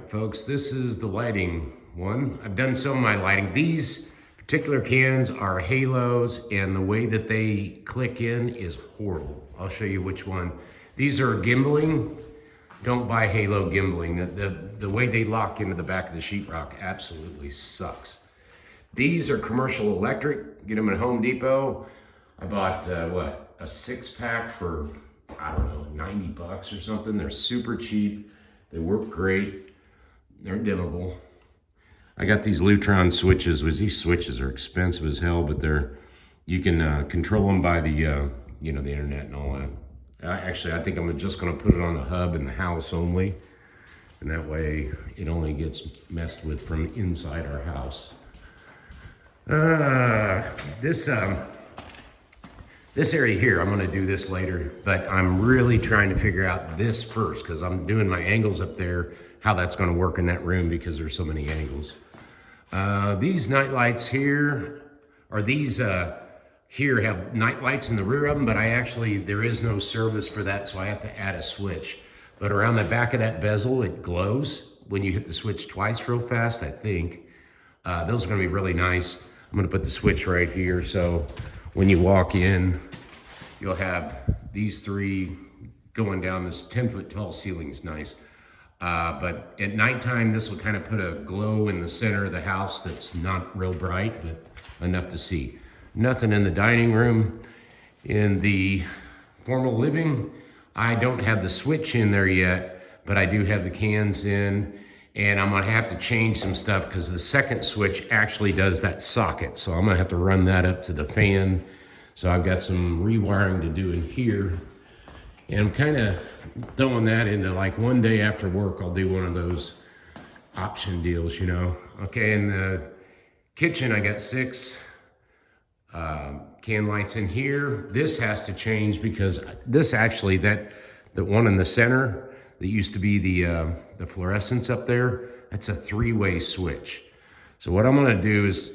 folks, this is the lighting one. I've done some of my lighting. These particular cans are halos, and the way that they click in is horrible. I'll show you which one. These are gimbaling. Don't buy halo gimbaling. The way they lock into the back of the sheetrock absolutely sucks. These are commercial electric. Get them at Home Depot. I bought, what, a 6-pack for, I don't know, 90 bucks or something. They're super cheap. They work great. They're dimmable. I got these Lutron switches. These switches are expensive as hell, but you can control them by the the internet and all that. Actually, I think I'm just going to put it on the hub in the house only, and that way it only gets messed with from inside our house. This area here, I'm going to do this later, but I'm really trying to figure out this first because I'm doing my angles up there, how that's going to work in that room because there's so many angles. These night lights here, or these here have night lights in the rear of them, but there is no service for that, so I have to add a switch. But around the back of that bezel, it glows when you hit the switch twice real fast, I think. Those are going to be really nice. I'm going to put the switch right here, so when you walk in, you'll have these three going down this 10-foot tall ceiling is nice. But at nighttime, this will kind of put a glow in the center of the house that's not real bright, but enough to see. Nothing in the dining room. In the formal living, I don't have the switch in there yet, but I do have the cans in, and I'm gonna have to change some stuff because the second switch actually does that socket. So I'm gonna have to run that up to the fan. So I've got some rewiring to do in here. And I'm kind of throwing that into, like, one day after work, I'll do one of those option deals, Okay, in the kitchen, I got 6 can lights in here. This has to change because this actually, the one in the center that used to be the fluorescence up there, that's a 3-way switch. So what I'm gonna do is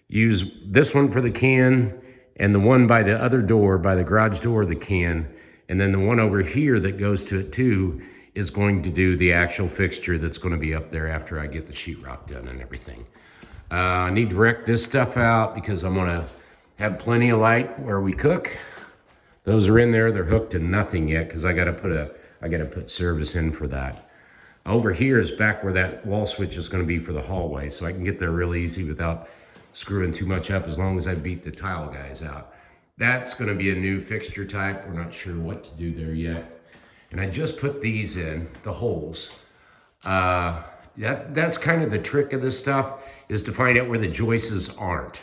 use this one for the can, and the one by the other door, by the garage door, the can, and then the one over here that goes to it too is going to do the actual fixture that's going to be up there after I get the sheetrock done and everything. I need to wreck this stuff out because I'm going to have plenty of light where we cook. Those are in there. They're hooked to nothing yet because I got to put service in for that. Over here is back where that wall switch is going to be for the hallway, so I can get there real easy without screwing too much up as long as I beat the tile guys out. That's going to be a new fixture type. We're not sure what to do there yet. And I just put these in, the holes. That's kind of the trick of this stuff, is to find out where the joists aren't.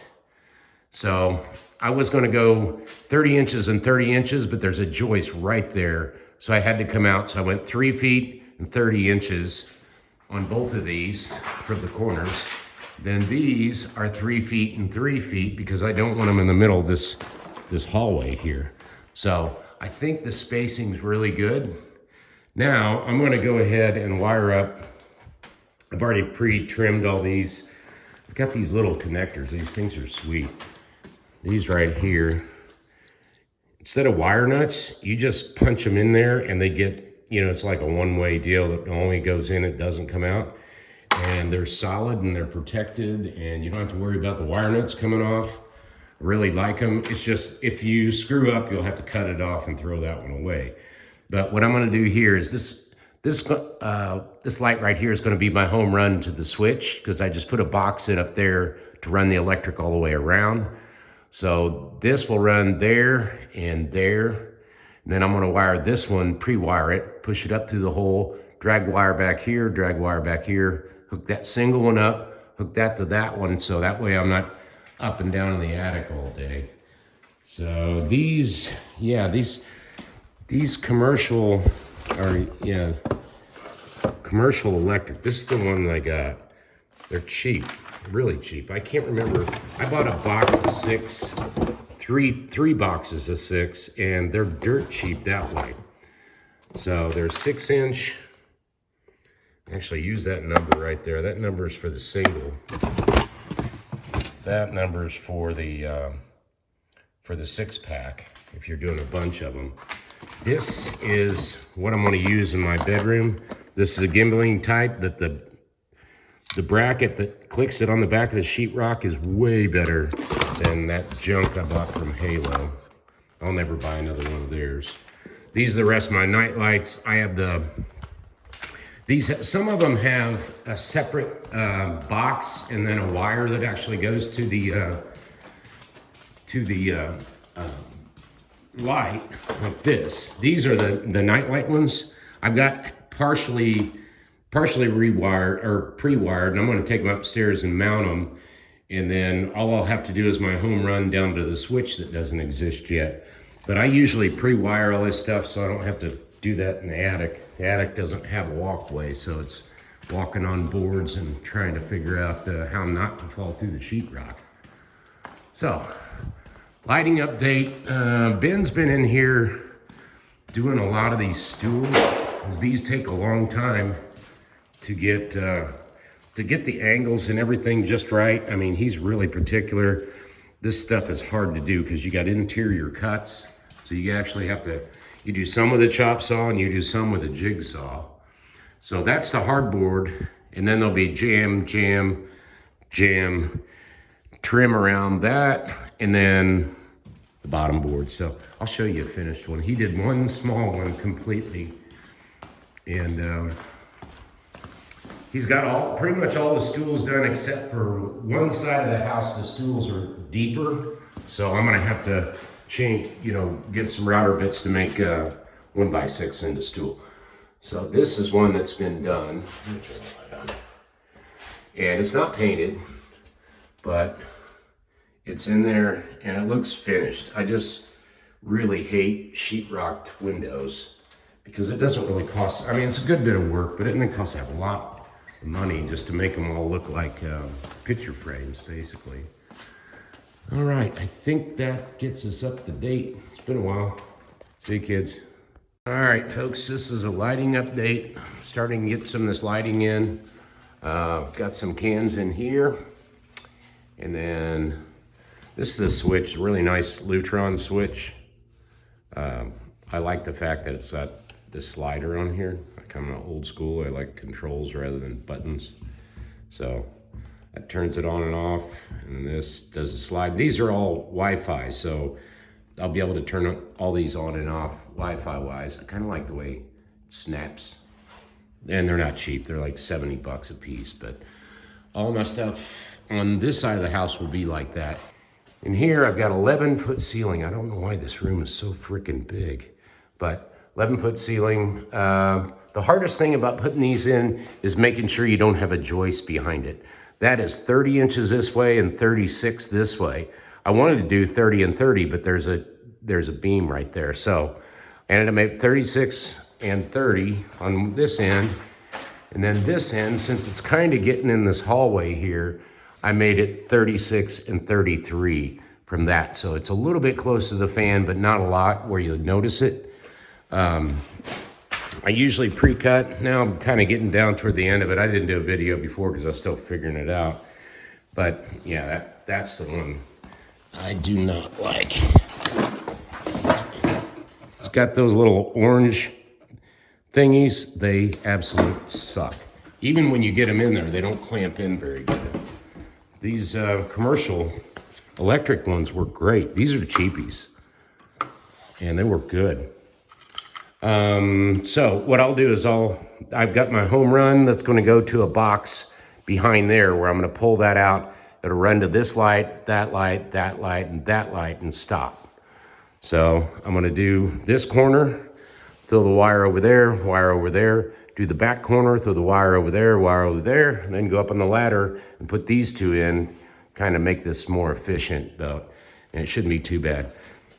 So I was going to go 30 inches and 30 inches, but there's a joist right there. So I had to come out. So I went 3 feet and 30 inches on both of these for the corners. Then these are 3 feet and 3 feet because I don't want them in the middle of this hallway here. So I think the spacing's really good. Now I'm going to go ahead and wire up. I've already pre-trimmed all these. I've got these little connectors. These things are sweet. These right here. Instead of wire nuts, you just punch them in there and they get, it's like a one-way deal that only goes in, it doesn't come out. And they're solid and they're protected and you don't have to worry about the wire nuts coming off. I really like them. It's just, if you screw up, you'll have to cut it off and throw that one away. But what I'm gonna do here is this light right here is gonna be my home run to the switch because I just put a box in up there to run the electric all the way around. So this will run there and there. And then I'm gonna wire this one, pre-wire it, push it up through the hole, drag wire back here, drag wire back here, hook that single one up, hook that to that one, so that way I'm not up and down in the attic all day. So these commercial are, commercial electric. This is the one that I got. They're cheap, really cheap. I can't remember. I bought a box of 6, three boxes of 6, and they're dirt cheap that way. So they're 6-inch. Actually, use that number right there. That number is for the single. That number is for the 6-pack. If you're doing a bunch of them. This is what I'm going to use in my bedroom. This is a gimbaling type, but The bracket that clicks it on the back of the sheetrock is way better than that junk I bought from Halo. I'll never buy another one of theirs. These are the rest of my night lights. I have some of them have a separate box and then a wire that actually goes to the light, like this. These are the night light ones. I've got partially rewired or pre-wired, and I'm going to take them upstairs and mount them, and then all I'll have to do is my home run down to the switch that doesn't exist yet. But I usually pre-wire all this stuff so I don't have to do that in the attic. The attic doesn't have a walkway, so it's walking on boards and trying to figure out how not to fall through the sheetrock. So, lighting update. Ben's been in here doing a lot of these stools, because these take a long time to get the angles and everything just right. I mean, he's really particular. This stuff is hard to do because you got interior cuts. So you actually have to, you do some with a chop saw and you do some with a jigsaw. So that's the hardboard. And then there'll be jam, trim around that, and then the bottom board. So I'll show you a finished one. He did one small one completely. And he's got pretty much all the stools done except for one side of the house. The stools are deeper, so I'm gonna have to change, get some router bits to make 1x6 into stool. So this is one that's been done, and it's not painted, but it's in there and it looks finished. I just really hate sheetrocked windows because it doesn't really cost. I mean, it's a good bit of work, but it doesn't cost a lot of money just to make them all look like picture frames, basically. All right, I think that gets us up to date. It's been a while. See you, kids. All right, folks, this is a lighting update. Starting to get some of this lighting in. Got some cans in here. And then this is the switch, really nice Lutron switch. I like the fact that it's got this slider on here. I come old school. I like controls rather than buttons. So that turns it on and off, and this does the slide. These are all Wi-Fi, so I'll be able to turn all these on and off Wi-Fi wise. I kind of like the way it snaps. And they're not cheap. They're like 70 bucks a piece, but all my stuff on this side of the house will be like that. In here, I've got 11-foot ceiling. I don't know why this room is so freaking big, but 11-foot ceiling. The hardest thing about putting these in is making sure you don't have a joist behind it. That is 30 inches this way and 36 this way. I wanted to do 30 and 30, but there's a beam right there. So I ended up making 36 and 30 on this end. And then this end, since it's kind of getting in this hallway here, I made it 36 and 33 from that. So it's a little bit close to the fan, but not a lot where you'll notice it. I usually pre-cut. Now I'm kind of getting down toward the end of it. I didn't do a video before because I was still figuring it out. But yeah, that's the one I do not like. It's got those little orange thingies. They absolutely suck. Even when you get them in there, they don't clamp in very good. These commercial electric ones work great. These are the cheapies, and they work good. So what I'll do is I've got my home run that's going to go to a box behind there where I'm going to pull that out. It'll run to this light, that light, that light, and that light, and stop. So I'm going to do this corner, throw the wire over there, do the back corner, throw the wire over there, and then go up on the ladder and put these two in, kind of make this more efficient, though, and it shouldn't be too bad.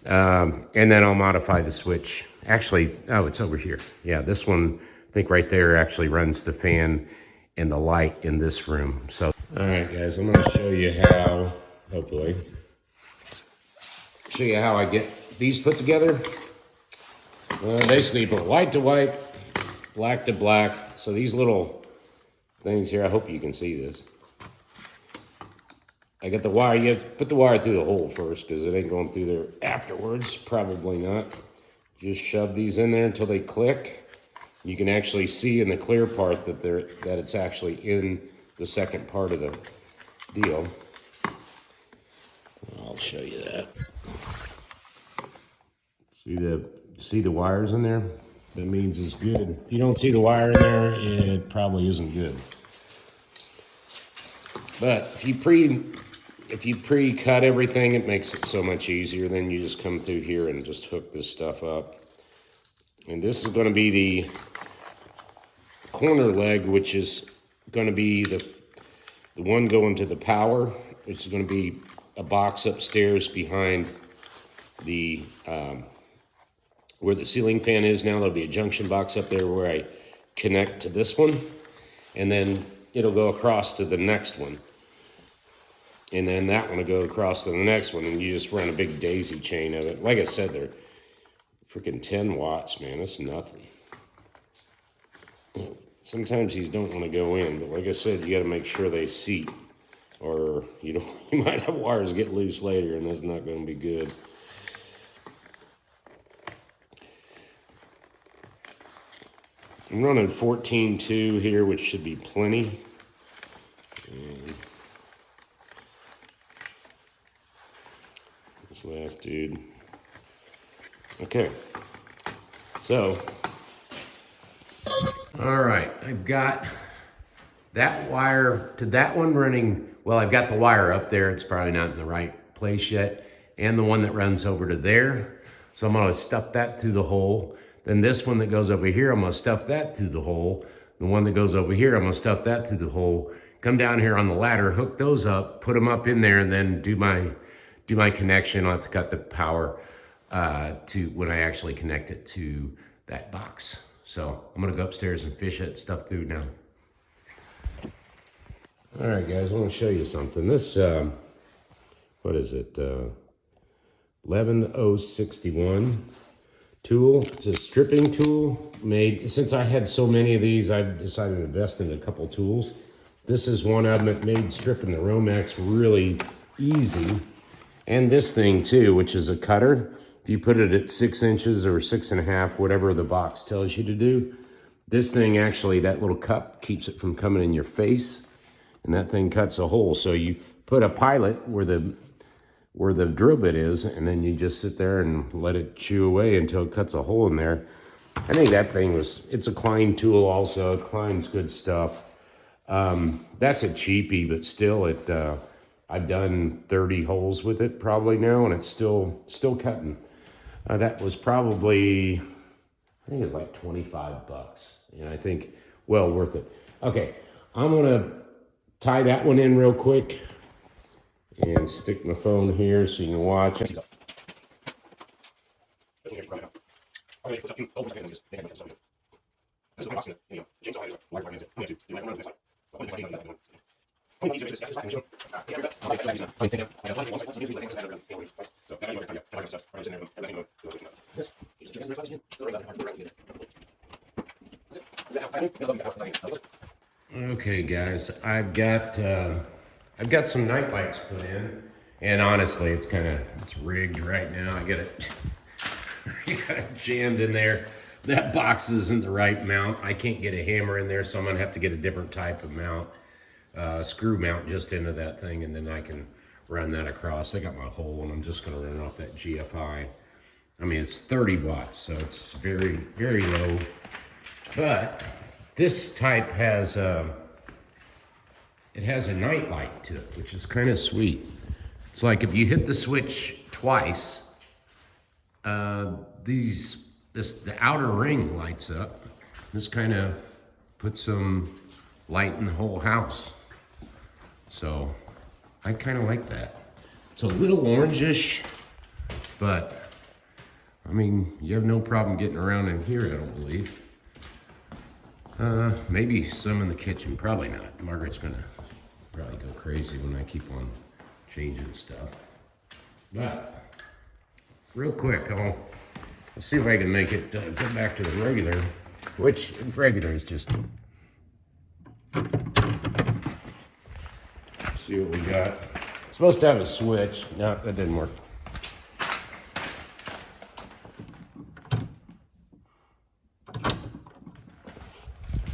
And then I'll modify the switch. Actually, oh, it's over here. Yeah, this one, I think right there actually runs the fan and the light in this room. So, all right, guys, I'm gonna show you how, hopefully, show you how I get these put together. Basically, you put white to white, black to black. So these little things here, I hope you can see this. I got the wire, you put the wire through the hole first because it ain't going through there afterwards, probably not. Just shove these in there until they click. You can actually see in the clear part that it's actually in the second part of the deal. I'll show you that. See the wires in there? That means it's good. If you don't see the wire in there, it probably isn't good. But if you pre-cut everything, it makes it so much easier. Then you just come through here and just hook this stuff up. And this is going to be the corner leg, which is going to be the one going to the power, which is going to be a box upstairs behind the where the ceiling fan is now. There'll be a junction box up there where I connect to this one, and then it'll go across to the next one, and then that one will go across to the next one, and you just run a big daisy chain of it. Like I said, they're freaking 10 watts, man. That's nothing. Sometimes these don't want to go in, but like I said, you got to make sure they seat, or you might have wires get loose later, and that's not going to be good. I'm running 14.2 here, which should be plenty. And this last dude. Okay, so all right, I've got that wire to that one running. Well, I've got the wire up there. It's probably not in the right place yet, and the one that runs over to there. So I'm going to stuff that through the hole. Then this one that goes over here, I'm going to stuff that through the hole. The one that goes over here, I'm going to stuff that through the hole. Come down here on the ladder, hook those up, put them up in there, and then do my connection. I'll have to cut the power to when I actually connect it to that box. So I'm going to go upstairs and fish that stuff through now. All right, guys, I want to show you something. This, what is it? 11061. Tool. It's a stripping tool made. Since I had so many of these, I've decided to invest in a couple tools. This is one of them that made stripping the Romex really easy. And this thing too, which is a cutter. If you put it at 6 inches or 6.5, whatever the box tells you to do, this thing actually, that little cup keeps it from coming in your face, and that thing cuts a hole. So you put a pilot where the drill bit is, and then you just sit there and let it chew away until it cuts a hole in there. I think that thing it's a Klein tool also. Klein's good stuff. That's a cheapie, but still I've done 30 holes with it probably now, and it's still cutting. That was probably, I think it was like 25 bucks, and I think well worth it. Okay, I'm gonna tie that one in real quick and stick my phone here so you can watch it. Okay, guys, I've got some night lights put in, and honestly, it's rigged right now. I got it jammed in there. That box isn't the right mount. I can't get a hammer in there, so I'm gonna have to get a different type of mount, screw mount just into that thing, and then I can run that across. I got my hole, and I'm just gonna run it off that GFI. I mean, it's 30 watts, so it's very, very low. But this type has it has a night light to it, which is kind of sweet. It's like if you hit the switch twice, the outer ring lights up. This kind of puts some light in the whole house. So I kind of like that. It's a little orangish, but I mean, you have no problem getting around in here, I don't believe. Maybe some in the kitchen, probably not. Margaret's gonna probably go crazy when I keep on changing stuff. But real quick, I'll see if I can make it get back to the regular, which regular is just, see what we got. It's supposed to have a switch. No, that didn't work.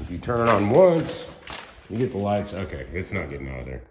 If you turn it on once, You get the lights. Okay, it's not getting out of there.